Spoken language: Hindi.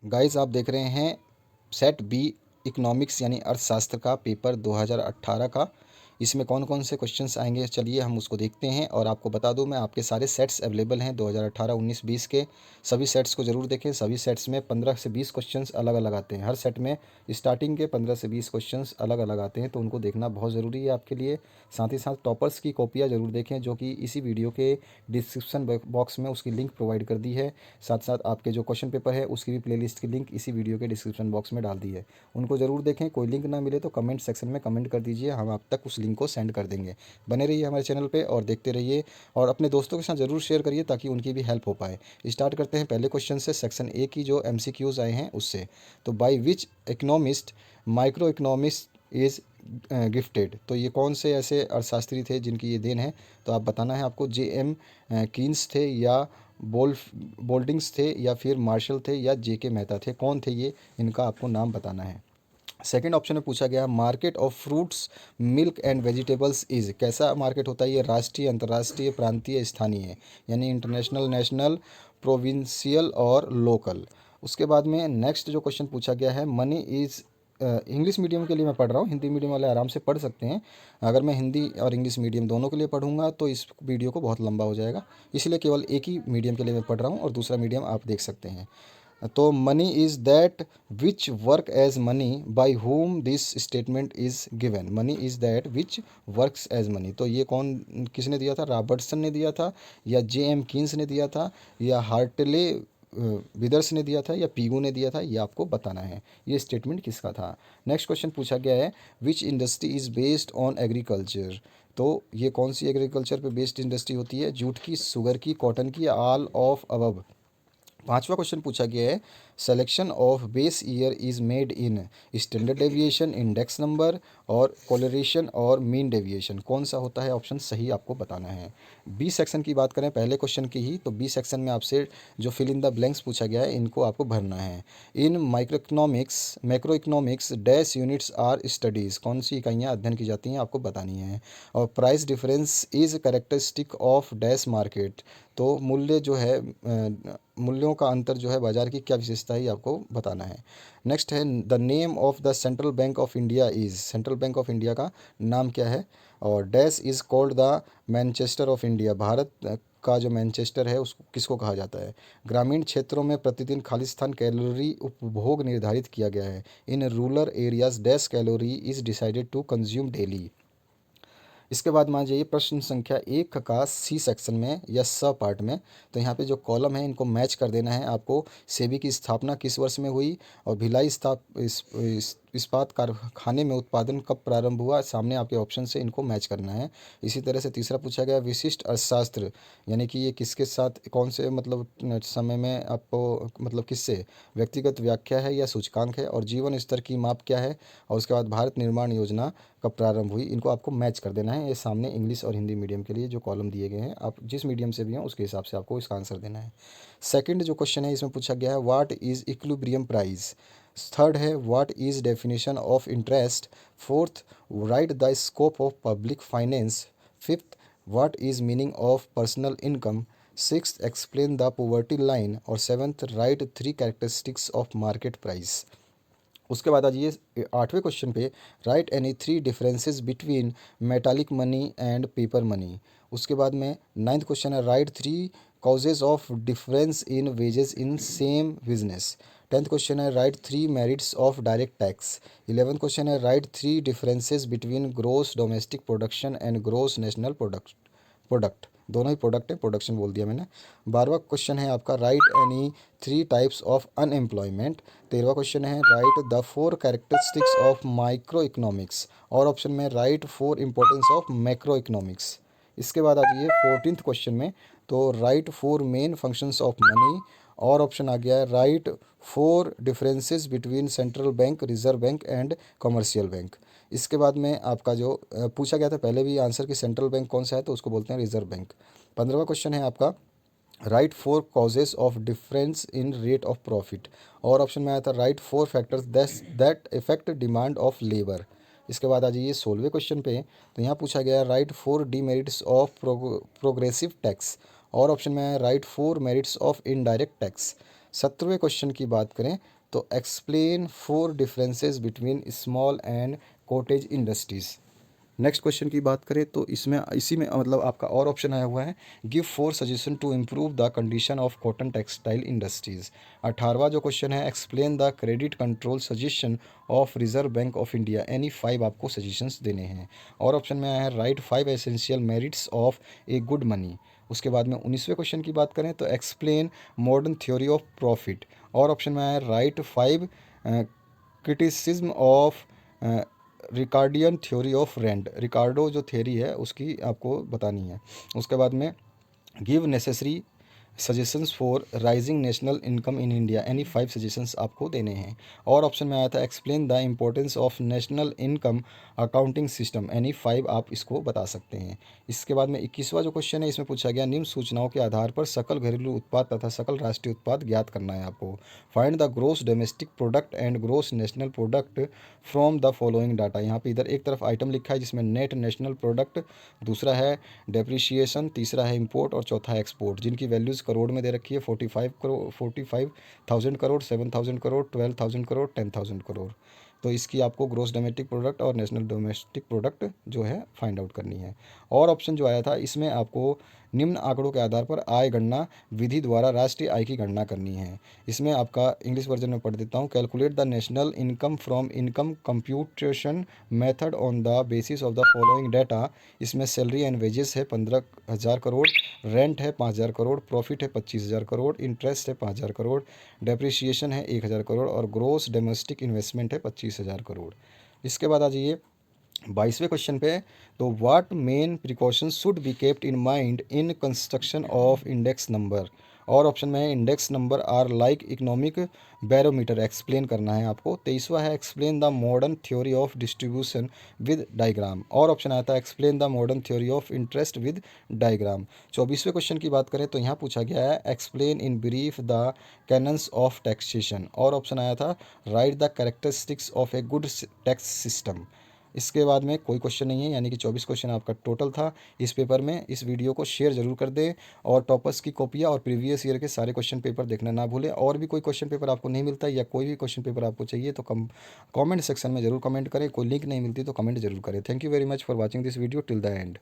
गाइस आप देख रहे हैं सेट बी इकोनॉमिक्स यानी अर्थशास्त्र का पेपर 2018 का। इसमें कौन कौन से क्वेश्चंस आएंगे चलिए हम उसको देखते हैं। और आपको बता दूं मैं आपके सारे सेट्स अवेलेबल हैं 2018, 19, 20 के। सभी सेट्स को ज़रूर देखें। सभी सेट्स में 15 से 20 क्वेश्चंस अलग अलग आते हैं। हर सेट में स्टार्टिंग के 15 से 20 क्वेश्चंस अलग अलग आते हैं, तो उनको देखना बहुत ज़रूरी है आपके लिए। साथ ही साथ टॉपर्स की कॉपियाँ ज़रूर देखें, जो कि इसी वीडियो के डिस्क्रिप्शन बॉक्स में उसकी लिंक प्रोवाइड कर दी है। साथ साथ आपके जो क्वेश्चन पेपर है उसकी भी प्लेलिस्ट की लिंक इसी वीडियो के डिस्क्रिप्शन बॉक्स में डाल दी है, उनको ज़रूर देखें। कोई लिंक ना मिले तो कमेंट सेक्शन में कमेंट कर दीजिए, हम आप तक उस लिंक को सेंड कर देंगे। बने रहिए हमारे चैनल पे और देखते रहिए, और अपने दोस्तों के साथ ज़रूर शेयर करिए ताकि उनकी भी हेल्प हो पाए। स्टार्ट करते हैं पहले क्वेश्चन से, सेक्शन ए की जो MCQs आए हैं उससे। तो by which economist micro economist is gifted, तो ये कौन से ऐसे अर्थशास्त्री थे जिनकी ये देन है। तो आप बताना है आपको, JM कीन्स थे या बोल्डिंग्स थे या फिर मार्शल थे या JK मेहता थे, कौन थे ये, इनका आपको नाम बताना है। सेकेंड ऑप्शन में पूछा गया market of fruits milk and vegetables is, कैसा मार्केट होता है ये, राष्ट्रीय, अंतर्राष्ट्रीय, प्रांतीय, स्थानीय, यानी इंटरनेशनल, नेशनल, प्रोविंशियल और लोकल। उसके बाद में नेक्स्ट जो क्वेश्चन पूछा गया है, मनी इज़, इंग्लिश मीडियम के लिए मैं पढ़ रहा हूँ, हिंदी मीडियम वाले आराम से पढ़ सकते हैं। अगर मैं हिंदी और इंग्लिश मीडियम दोनों के लिए पढ़ूंगा तो इस वीडियो को बहुत लंबा हो जाएगा, इसलिए केवल एक ही मीडियम के लिए मैं पढ़ रहा हूँ और दूसरा मीडियम आप देख सकते हैं। तो money is that which work as money by whom this statement is given, money is that which works as money, तो ये कौन, किसने दिया था, रॉबर्टसन ने दिया था या JM कीन्स ने दिया था या हार्टले विदर्स ने दिया था या पीगू ने दिया था, ये आपको बताना है ये स्टेटमेंट किसका था। नेक्स्ट क्वेश्चन पूछा गया है विच industry is based on agriculture, तो ये कौन सी एग्रीकल्चर पे बेस्ड इंडस्ट्री होती है, जूट की, शुगर की, कॉटन की, ऑल ऑफ अबव। पांचवा क्वेश्चन पूछा गया है selection of base year is made in standard deviation, index number और कोलरेशन और मीन डेविएशन, कौन सा होता है, ऑप्शन सही आपको बताना है। बी सेक्शन की बात करें पहले क्वेश्चन की ही, तो बी सेक्शन में आपसे जो फिल इन द ब्लैंक्स पूछा गया है इनको आपको भरना है। In macro economics dash units are studies, कौन सी इकाइयाँ अध्ययन की जाती हैं आपको बतानी है। और price difference is characteristic of dash market, तो मूल्य जो है मूल्यों का अंतर जो है बाजार की क्या विशेषता है ये आपको बताना है। नेक्स्ट है the name of the central bank of India is, central bank of India का नाम क्या है। और dash is called the Manchester of India, Bharat का जो मैनचेस्टर है उसको किसको कहा जाता है। ग्रामीण क्षेत्रों में प्रतिदिन खालिस्तान कैलोरी उपभोग निर्धारित किया गया है। In rural areas dash calorie is decided to consume daily. इसके बाद मान जाइए प्रश्न संख्या 1 का सी सेक्शन में या स पार्ट में, तो यहाँ पे जो कॉलम है इनको मैच कर देना है आपको। सेबी की स्थापना किस वर्ष में हुई और भिलाई इस्पात कारखाने में उत्पादन कब प्रारंभ हुआ, सामने आपके ऑप्शन से इनको मैच करना है। इसी तरह से तीसरा पूछा गया विशिष्ट अर्थशास्त्र, यानी कि ये किसके साथ, कौन से मतलब समय में आपको, मतलब किससे, व्यक्तिगत व्याख्या है या सूचकांक है, और जीवन स्तर की माप क्या है, और उसके बाद भारत निर्माण योजना कब प्रारंभ हुई, इनको आपको मैच कर देना है। ये सामने इंग्लिश और हिंदी मीडियम के लिए जो कॉलम दिए गए हैं, आप जिस मीडियम से भी हैं उसके हिसाब से आपको इसका आंसर देना है। सेकंड जो क्वेश्चन है इसमें पूछा गया है what is equilibrium price. Third है what is definition of interest. Fourth write the scope of public finance. Fifth what is meaning of personal income. Sixth explain the poverty line. और seventh write 3 characteristics of market price. उसके बाद आ जाइए 8वें क्वेश्चन पे, write any 3 differences between metallic money and paper money. उसके बाद में 9th क्वेश्चन है right 3 causes of difference in wages in same business. 10th question है right 3 merits of direct tax. 11th question है right 3 differences between gross domestic production and gross national product, दोनों ही प्रोडक्ट है, प्रोडक्शन बोल दिया मैंने। 12वां क्वेश्चन है आपका right any 3 types of unemployment. 13वां क्वेश्चन है right the 4 characteristics of micro economics, और ऑप्शन में right 4 importance of macro economics. इसके बाद आ जाइए 14th क्वेश्चन में, तो right 4 main functions of money, और ऑप्शन आ गया है right 4 differences between central bank, reserve bank and commercial bank. इसके बाद में आपका जो पूछा गया था पहले भी आंसर कि सेंट्रल बैंक कौन सा है, तो उसको बोलते हैं रिजर्व बैंक। 15वां क्वेश्चन है आपका right 4 causes of difference in rate of profit, और ऑप्शन में आया था right 4 factors that effect demand of labour. इसके बाद आ जाइए 16वें क्वेश्चन पे, तो यहाँ पूछा गया right 4 demerits of progressive tax, और ऑप्शन में है right 4 merits of indirect tax. 17वें क्वेश्चन की बात करें तो explain 4 differences between small and cottage industries. Next question की बात करें तो इसमें इसी में मतलब आपका और ऑप्शन आया हुआ है, give 4 suggestion to improve the condition of cotton textile industries. 18वां जो क्वेश्चन है, explain the credit control suggestion of reserve bank of India. Any 5 आपको सजेशंस देने हैं। और ऑप्शन में आया है, right 5 essential merits of a good money. उसके बाद में 19वें क्वेश्चन की बात करें तो explain modern theory of profit. और ऑप्शन में आया है, right 5 criticism of Ricardian theory of rent. Ricardo जो थ्योरी है उसकी आपको बतानी है। उसके बाद में give necessary suggestions for rising national income in India. Any 5 suggestions आपको देने हैं। और ऑप्शन में आया था, explain the importance of national income accounting system. Any 5 आप इसको बता सकते हैं। इसके बाद में 21वां जो क्वेश्चन है, इसमें पूछा गया, निम्न सूचनाओं के आधार पर सकल घरेलू उत्पाद तथा सकल राष्ट्रीय उत्पाद ज्ञात करना है आपको। Find the gross domestic product and gross national product from the following data. यहाँ पे इधर एक तरफ आइटम लिखा है जिसमें नेट नेशनल प्रोडक्ट, दूसरा है डेप्रिशिएशन, तीसरा है इंपोर्ट और चौथा है एक्सपोर्ट, जिनकी वैल्यूज़ करोड़ में दे रखी है। 45,000 करोड़, 7,000 करोड़, 12,000 करोड़, 10,000 करोड़। तो इसकी आपको ग्रोस डोमेस्टिक प्रोडक्ट और नेशनल डोमेस्टिक प्रोडक्ट जो है फाइंड आउट करनी है। और ऑप्शन जो आया था इसमें आपको निम्न आंकड़ों के आधार पर आय गणना विधि द्वारा राष्ट्रीय आय की गणना करनी है। इसमें आपका इंग्लिश वर्जन में पढ़ देता हूँ। Calculate the national income from income computation method on the basis of the following data. इसमें सैलरी एंड वेजेस है 15,000 करोड़, रेंट है 5,000 करोड़, प्रॉफिट है 25,000 करोड़, इंटरेस्ट है 5,000 करोड़, डेप्रिसिएशन है 1,000 करोड़ और ग्रोस डोमेस्टिक इन्वेस्टमेंट है 25,000 करोड़। इसके बाद आ जाइए 22वें क्वेश्चन पे। तो what main precautions should be kept in mind in construction of index number. और ऑप्शन में है, index number are like economic barometer. Explain करना है आपको। 23वां है, explain the modern theory of distribution with diagram. और ऑप्शन आता है, explain the modern theory of interest with diagram. 24वें क्वेश्चन की बात करें तो यहाँ पूछा गया है, explain in brief the canons of taxation. और ऑप्शन आया था, right the characteristics of a good tax system. इसके बाद में कोई क्वेश्चन नहीं है, यानी कि 24 क्वेश्चन आपका टोटल था इस पेपर में। इस वीडियो को शेयर जरूर कर दें और टॉपर्स की कॉपियाँ और प्रीवियस ईयर के सारे क्वेश्चन पेपर देखना ना भूलें। और भी कोई क्वेश्चन पेपर आपको नहीं मिलता या कोई भी क्वेश्चन पेपर आपको चाहिए तो कमेंट सेक्शन में जरूर कमेंट करें। कोई लिंक नहीं मिलती तो कमेंट जरूर करें। Thank you very much for watching this video till the end.